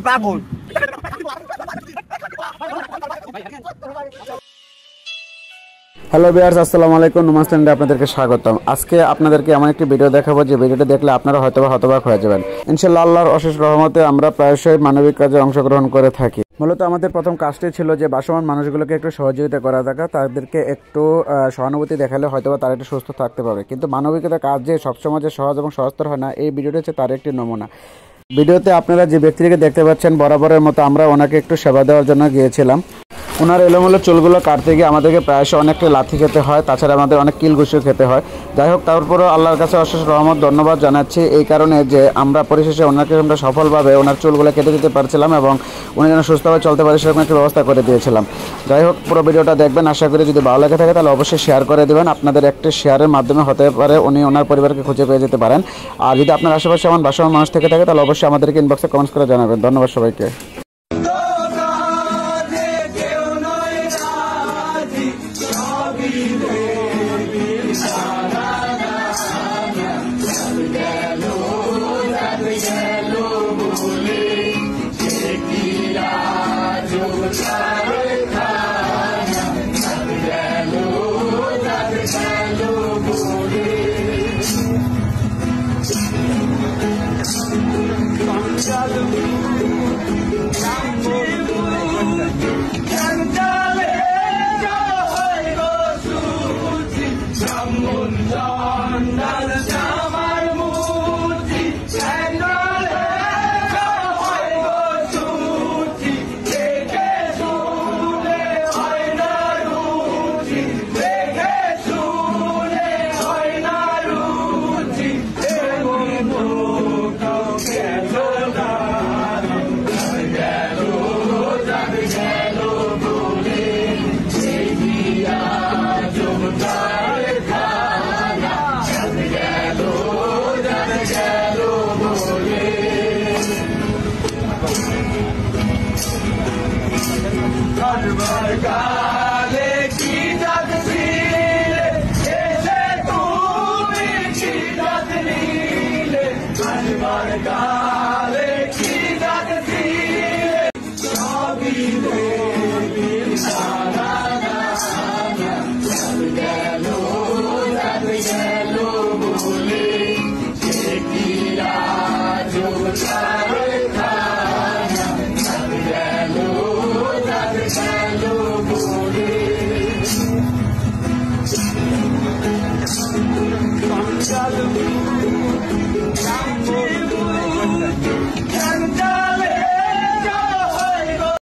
পাগল। Hello viewers, আসসালামু আলাইকুম। নমস্তে, আপনাদেরকে স্বাগতম। আজকে আপনাদেরকে এমন একটি ভিডিও দেখাবো যে ভিডিওটা দেখলে আপনারা হয়তো হতবাক হয়ে যাবেন। ইনশাআল্লাহ আল্লাহর অশেষ রহমতে আমরা প্রায়শই মানবিক কাজে অংশগ্রহণ করে থাকি। মূলত আমাদের প্রথম কাজটি ছিল যে ভাসমান মানুষগুলোকে একটু সহযোগিতা করা থাকা, তাদেরকে একটু সহানুভূতি দেখালে হয়তো তারা একটু সুস্থ থাকতে পারবে। কিন্তু মানবিকতার কাজ যে সবসময় যে সহজ এবং সহজতর হয় না, এই ভিডিওটি হচ্ছে তার একটি নমুনা। ভিডিওতে আপনারা যে ব্যক্তিকে দেখতে পাচ্ছেন, বরাবরের মতো আমরা ওনাকে একটু সেবা দেওয়ার জন্য গিয়েছিলাম। ওনার এলোমেলো চুলগুলো কাটতে গিয়ে আমাদেরকে প্রায়শ অনেকটা লাথি খেতে হয়, তাছাড়া আমাদের অনেক কিল ঘুষিও খেতে হয়। যাই হোক, তারপরেও আল্লাহর কাছে অশেষ রহমত ধন্যবাদ জানাচ্ছি এই কারণে যে আমরা পরিশেষে ওনাকে আমরা সফলভাবে ওনার চুলগুলো কেটে দিতে পারছিলাম এবং উনি যেন সুস্থভাবে চলতে পারে সেরকম একটা ব্যবস্থা করে দিয়েছিলাম। যাই হোক, পুরো ভিডিওটা দেখবেন, আশা করি যদি ভালো লেগে থাকে তাহলে অবশ্যই শেয়ার করে দেবেন। আপনাদের একটি শেয়ারের মাধ্যমে হতে পারে উনি ওনার পরিবারকে খুঁজে পেয়ে যেতে পারেন। আর যদি আপনার আশেপাশে এমন ভাসমান মানুষ থেকে থাকে তাহলে অবশ্যই আমাদেরকে ইনবক্সে কমেন্টস করে জানাবেন। ধন্যবাদ সবাইকে। Follow me.